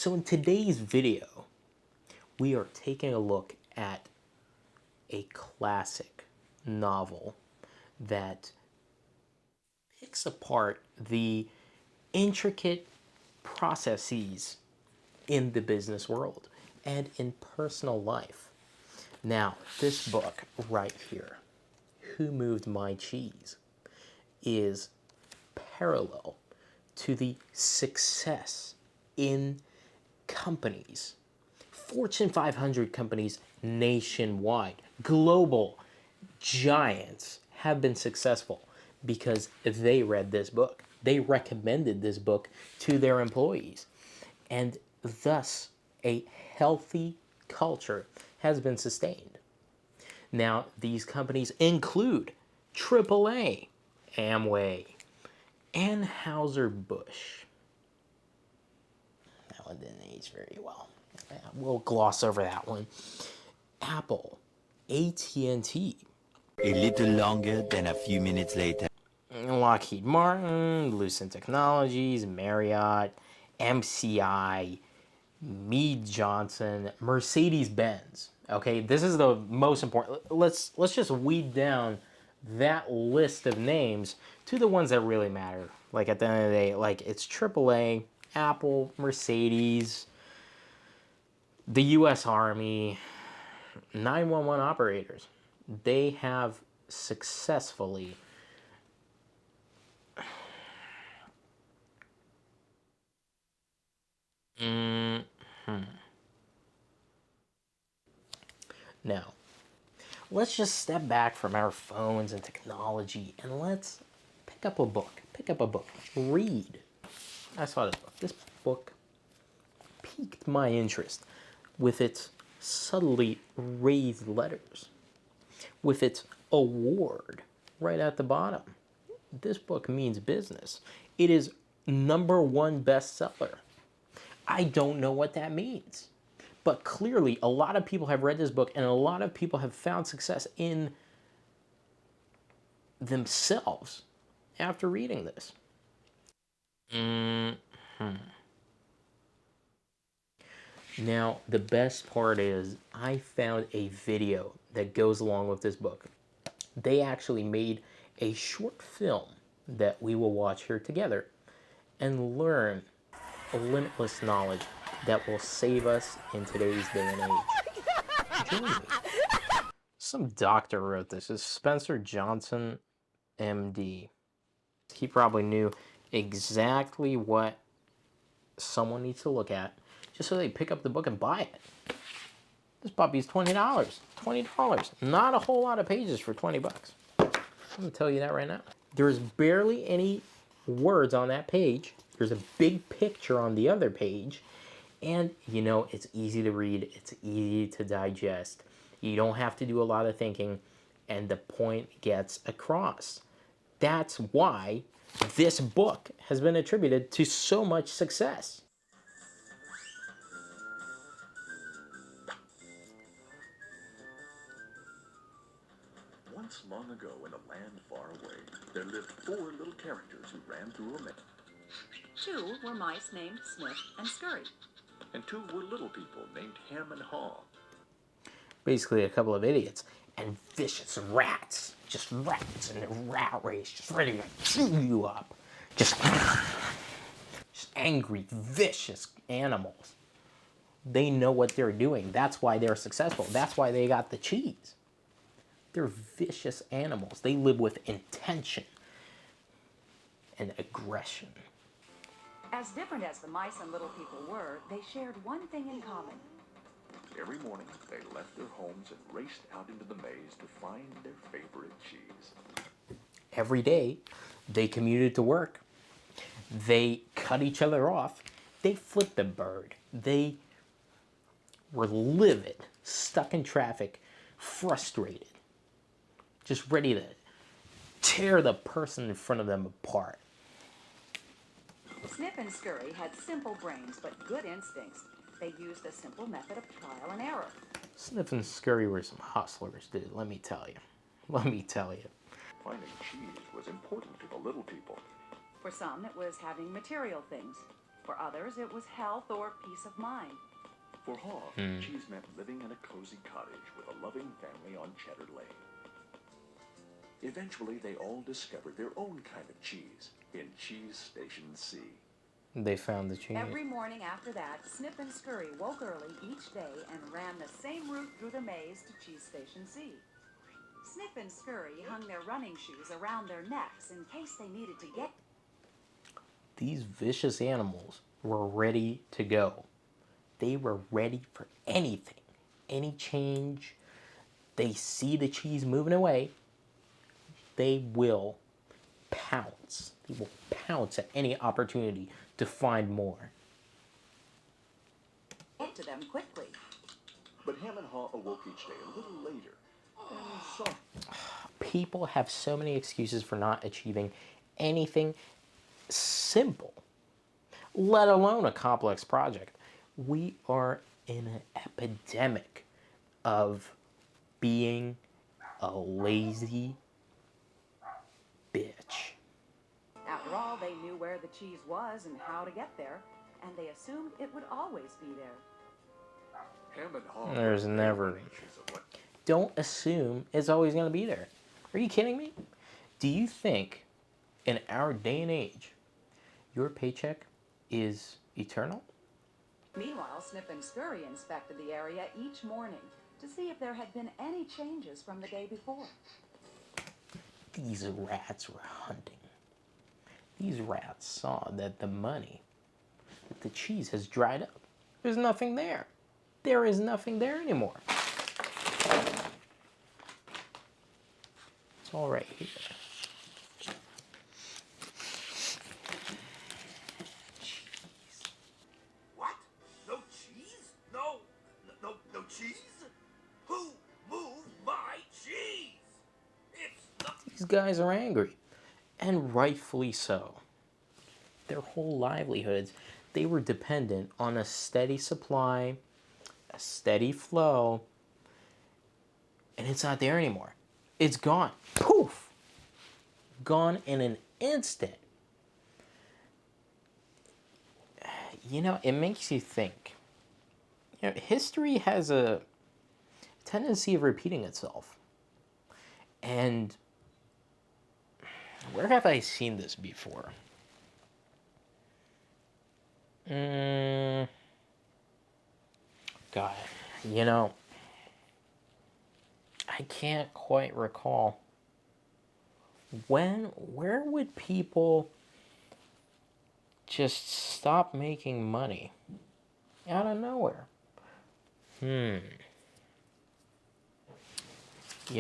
So in today's video, we are taking a look at a classic novel that picks apart the intricate processes in the business world and in personal life. Now, this book right here, Who Moved My Cheese, is parallel to the success in companies, Fortune 500 companies nationwide, global giants have been successful because they read this book. They recommended this book to their employees. And thus, a healthy culture has been sustained. Now, these companies include AAA, Amway, Anheuser-Busch. That one didn't age very well. We'll gloss over that one. Apple, AT&T, A little longer than a few minutes later. Lockheed Martin, Lucent Technologies, Marriott, MCI, Mead Johnson, Mercedes-Benz. Okay, this is the most important. Let's just weed down that list of names to the ones that really matter. Like at the end of the day, like it's AAA, Apple, Mercedes, the U.S. Army, 911 operators. They have successfully Now, let's just step back from our phones and technology and let's pick up a book. Pick up a book. Read. I saw this book. This book piqued my interest with its subtly raised letters, with its award right at the bottom. This book means business. It is #1 bestseller. I don't know what that means. But clearly, a lot of people have read this book and a lot of people have found success in themselves after reading this. Now, the best part is I found a video that goes along with this book. They actually made a short film that we will watch here together and learn limitless knowledge that will save us in today's day and age. Join me. Some doctor wrote this. It's Spencer Johnson, MD. He probably knew exactly what someone needs to look at just so they pick up the book and buy it. This puppy's $20. $20. Not a whole lot of pages for 20 bucks. I'm going to tell you that right now. There's barely any words on that page. There's a big picture on the other page. And, you know, it's easy to read. It's easy to digest. You don't have to do a lot of thinking. And the point gets across. That's why this book has been attributed to so much success. Once long ago in a land far away, there lived 4 little characters who ran through a meadow. 2 were mice named Snip and Scurry. And 2 were little people named Ham and Haw. Basically a couple of idiots. And vicious rats. Just rats in a rat race. Just ready to chew you up. Just angry, vicious animals. They know what they're doing. That's why they're successful. That's why they got the cheese. They're vicious animals. They live with intention and aggression. As different as the mice and little people were, they shared one thing in common. Every morning, they left their homes and raced out into the maze to find their favorite cheese. Every day, they commuted to work. They cut each other off. They flipped the bird. They were livid, stuck in traffic, frustrated, just ready to tear the person in front of them apart. Snip and Scurry had simple brains but good instincts. They used a simple method of trial and error. Snip and Scurry were some hustlers, dude. Let me tell you. Let me tell you. Finding cheese was important to the little people. For some, it was having material things. For others, it was health or peace of mind. For Haw, cheese meant living in a cozy cottage with a loving family on Cheddar Lane. Eventually, they all discovered their own kind of cheese in Cheese Station C. They found the cheese. Every morning after that, Snip and Scurry woke early each day and ran the same route through the maze to Cheese Station C. Snip and Scurry hung their running shoes around their necks in case they needed to get. These vicious animals were ready to go. They were ready for anything, any change. They see the cheese moving away, they will pounce. They will pounce at any opportunity to find more. Get to them quickly. But Ham and Haw awoke each day a little later and saw. People have so many excuses for not achieving anything simple, let alone a complex project. We are in an epidemic of being a lazy bitch. After all, they knew where the cheese was and how to get there, and they assumed it would always be there. Ham and Haw. There's never. Don't assume it's always going to be there. Are you kidding me? Do you think in our day and age, your paycheck is eternal? Meanwhile, Snip and Scurry inspected the area each morning to see if there had been any changes from the day before. These rats were hunting. These rats saw that the cheese has dried up. There's nothing there. There is nothing there anymore. It's all right here. What? No cheese? No cheese? Who moved my cheese? It's not. These guys are angry, and rightfully so. Their whole livelihoods, they were dependent on a steady supply, a steady flow, and it's not there anymore. It's gone. Poof! Gone in an instant. You know, it makes you think. You know, history has a tendency of repeating itself. And where have I seen this before? God, you know, I can't quite recall. Where would people just stop making money out of nowhere? You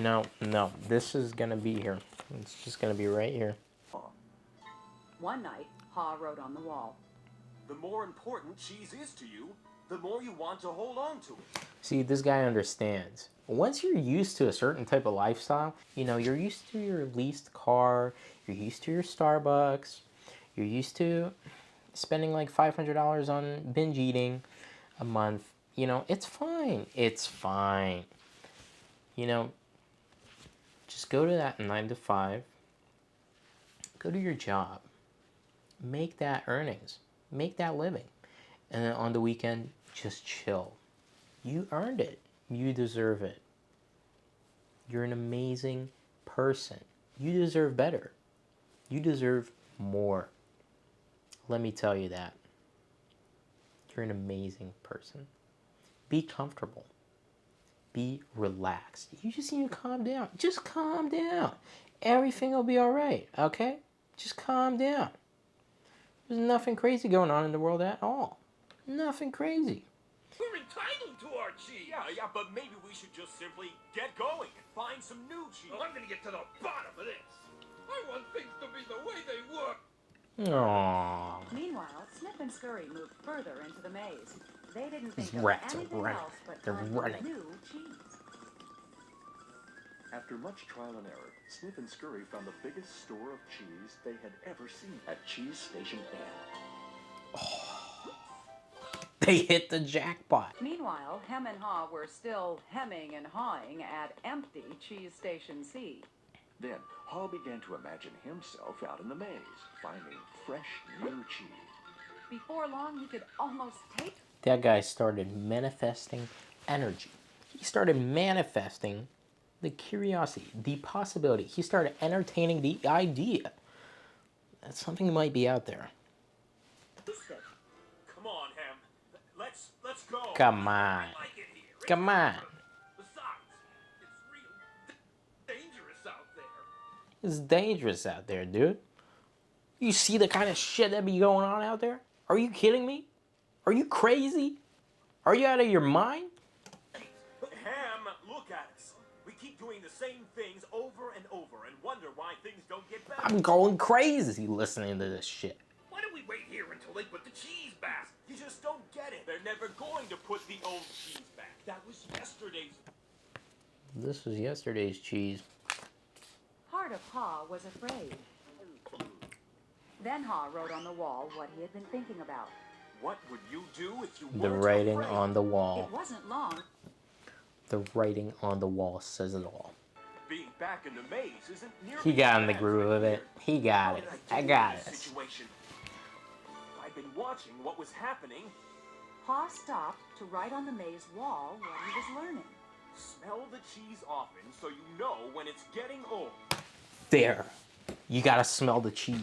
know, no, this is gonna be here. It's just gonna be right here. One night, Haw wrote on the wall. The more important cheese is to you, the more you want to hold on to it. See, this guy understands. Once you're used to a certain type of lifestyle, you know, you're used to your leased car, you're used to your Starbucks, you're used to spending like $500 on binge eating a month. You know, it's fine. It's fine. You know, just go to that 9 to 5. Go to your job. Make that earnings. Make that living. And then on the weekend, just chill. You earned it. You deserve it. You're an amazing person. You deserve better. You deserve more. Let me tell you that. You're an amazing person. Be comfortable. Be relaxed. You just need to calm down. Just calm down. Everything will be all right, okay? Just calm down. There's nothing crazy going on in the world at all. Nothing crazy. We're entitled to our cheese. Yeah, but maybe we should just simply get going and find some new cheese. Well, I'm gonna get to the bottom of this. I want things to be the way they were. Aww. Meanwhile, Snip and Scurry moved further into the maze. They didn't think These of rats are anything running. else but They're finding running. new cheese. After much trial and error, Snip and Scurry found the biggest store of cheese they had ever seen at Cheese Station N. They hit the jackpot. Meanwhile, Hem and Haw were still hemming and hawing at empty Cheese Station C. Then, Haw began to imagine himself out in the maze, finding fresh, new cheese. Before long, he could almost take. That guy started manifesting energy. He started manifesting the curiosity, the possibility. He started entertaining the idea that something might be out there. Taste it. Come on, Ham. Let's go. Come on. I like it here. Come on. Besides, it's real dangerous out there. It's dangerous out there, dude. You see the kind of shit that be going on out there? Are you kidding me? Are you crazy? Are you out of your mind? Ham, look at us. We keep doing the same things over and over and wonder why things don't get better. I'm going crazy listening to this shit. Why don't we wait here until they put the cheese back? You just don't get it. They're never going to put the old cheese back. That was yesterday's. This was yesterday's cheese. Heart of Ha was afraid. Then Ha wrote on the wall what he had been thinking about. What would you do if you The weren't writing afraid? on the wall. It wasn't long. The writing on the wall says it all. Being back in the maze isn't nearly He got in the bad groove right of it. here. He got How it. did I do got in it. this situation? I'd been watching what was happening. Ha stopped to write on the maze wall what he was learning. Smell the cheese often so you know when it's getting old. There. You gotta smell the cheese.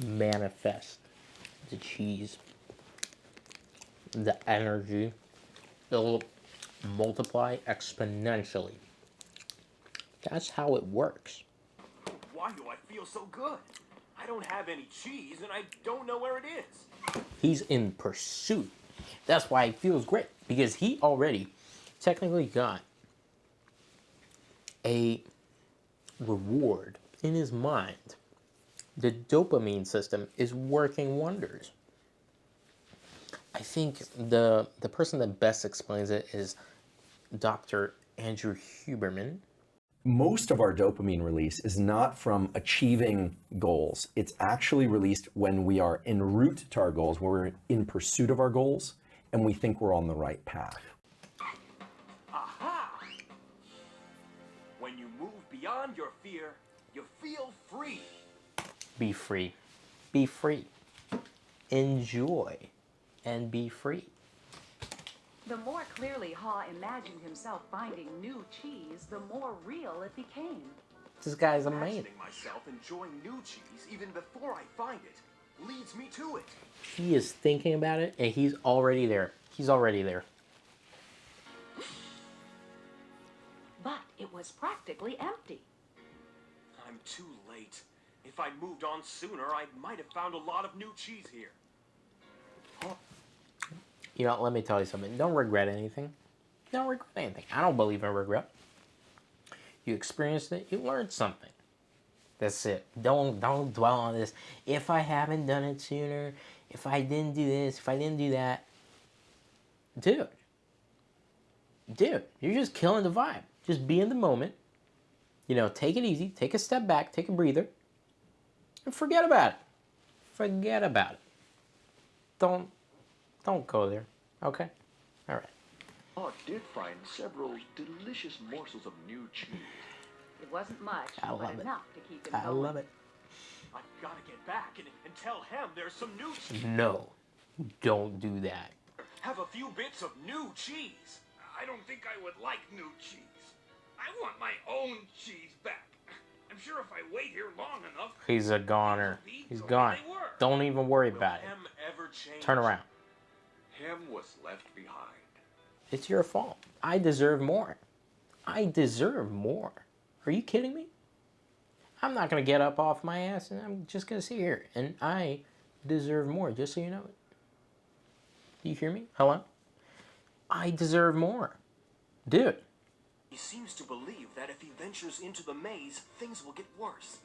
Manifest the cheese, the energy. It'll multiply exponentially. That's how it works. Why do I feel so good? I don't have any cheese and I don't know where it is. He's in pursuit. That's why it feels great, because he already technically got a reward in his mind. The dopamine system is working wonders. I think the person that best explains it is Dr. Andrew Huberman. Most of our dopamine release is not from achieving goals. It's actually released when we are en route to our goals, where we're in pursuit of our goals, and we think we're on the right path. Aha! When you move beyond your fear, you feel free. Be free. Be free. Enjoy and be free. The more clearly Ha imagined himself finding new cheese, the more real it became. This guy's amazing. Imagining myself enjoying new cheese even before I find it leads me to it. He is thinking about it and he's already there. He's already there. But it was practically empty. I'm too late. If I'd moved on sooner, I might have found a lot of new cheese here. You know, let me tell you something. Don't regret anything. Don't regret anything. I don't believe in regret. You experienced it. You learned something. That's it. Don't dwell on this. If I haven't done it sooner, if I didn't do this, if I didn't do that. Dude, you're just killing the vibe. Just be in the moment. You know, take it easy. Take a step back. Take a breather. And forget about it. Forget about it. Don't go there. Okay? All right. Hawk did find several delicious morsels of new cheese. It wasn't much, I but love it. enough to keep him I going. love it. I've got to get back and tell him there's some new cheese. No, don't do that. Have a few bits of new cheese. I don't think I would like new cheese. I want my own cheese back. I'm sure if I wait here long enough... He's a goner. He's gone. Don't even worry about it. Will Ham ever change? Turn around. Ham was left behind. It's your fault. I deserve more. I deserve more. Are you kidding me? I'm not going to get up off my ass and I'm just going to sit here. And I deserve more, just so you know it. Do you hear me? Hello? I deserve more. Dude. He seems to believe that if he ventures into the maze, things will get worse.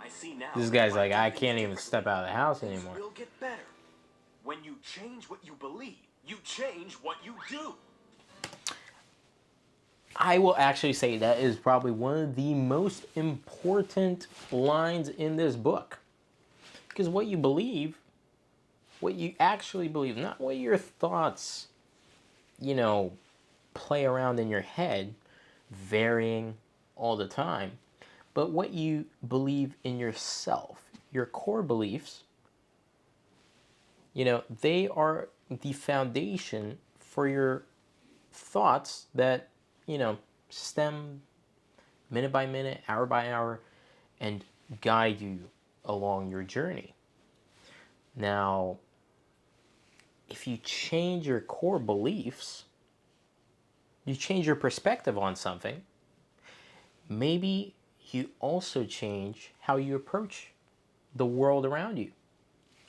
I see now. This that guy's if like, do I things can't even step out of the house things anymore. will get better. When you change what you believe, you change what you do. I will actually say that is probably one of the most important lines in this book. Because what you believe, what you actually believe, not what your thoughts, you know, play around in your head, varying all the time. But what you believe in yourself, your core beliefs, they are the foundation for your thoughts that, stem minute by minute, hour by hour, and guide you along your journey. Now, if you change your core beliefs, you change your perspective on something, maybe you also change how you approach the world around you.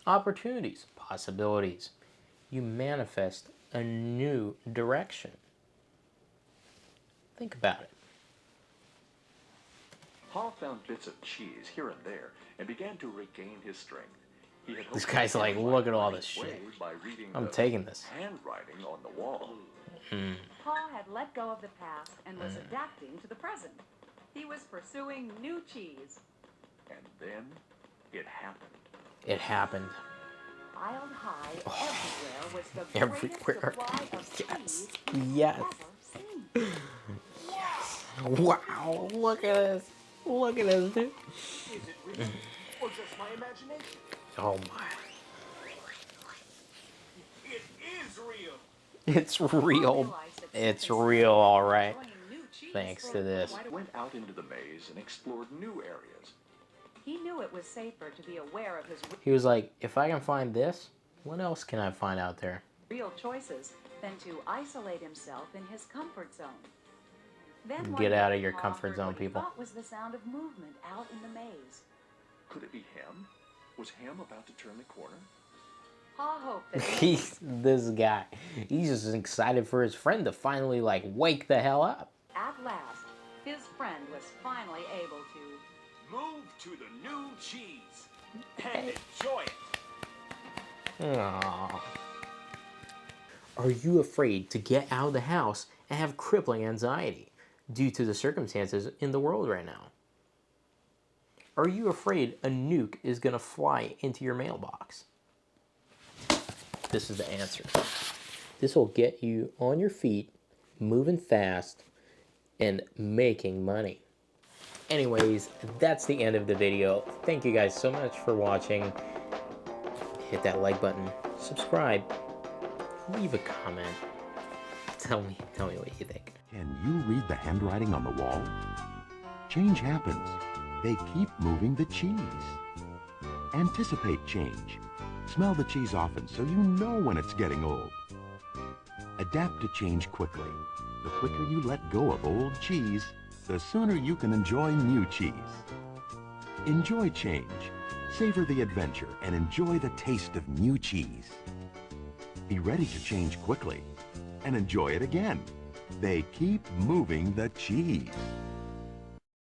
Opportunities, possibilities. You manifest a new direction. Think about it. Paul found bits of cheese here and there and began to regain his strength. He had This hoped guy's to like, find look at all right this way shit. by reading I'm the taking this. handwriting on the wall. Paul had let go of the past and was adapting to the present. He was pursuing new cheese. And then it happened. It happened. Piled high everywhere was the greatest Everywhere. supply of cheese Yes. ever seen. Wow. Look at this. Look at this, dude. Is it real? Or just my imagination? Oh my. It is real! It's real. Realized that It's Sniff and real, Scurry all were right. enjoying new cheese Thanks for to this. quite a Went out into the maze and explored new areas. He knew it was safer to be aware of his He was like, if I can find this, what else can I find out there? real choices than to isolate himself in his comfort zone. Then Get one out day, of your Paul comfort heard zone, what he people. thought was the sound of movement out in the maze. Could it be Ham? Was Ham about to turn the corner? Paul hoped that He's this guy. He's just excited for his friend to finally like wake the hell up. at last his friend was finally able to. Move to the new cheese and enjoy it. Aww. Are you afraid to get out of the house and have crippling anxiety due to the circumstances in the world right now? Are you afraid a nuke is going to fly into your mailbox? This is the answer. This will get you on your feet, moving fast, and making money. Anyways, that's the end of the video. Thank you guys so much for watching. Hit that like button, subscribe, leave a comment. Tell me what you think. Can you read the handwriting on the wall? Change happens. They keep moving the cheese. Anticipate change. Smell the cheese often so you know when it's getting old. Adapt to change quickly. The quicker you let go of old cheese, the sooner you can enjoy new cheese. Enjoy change. Savor the adventure and enjoy the taste of new cheese. Be ready to change quickly and enjoy it again. They keep moving the cheese.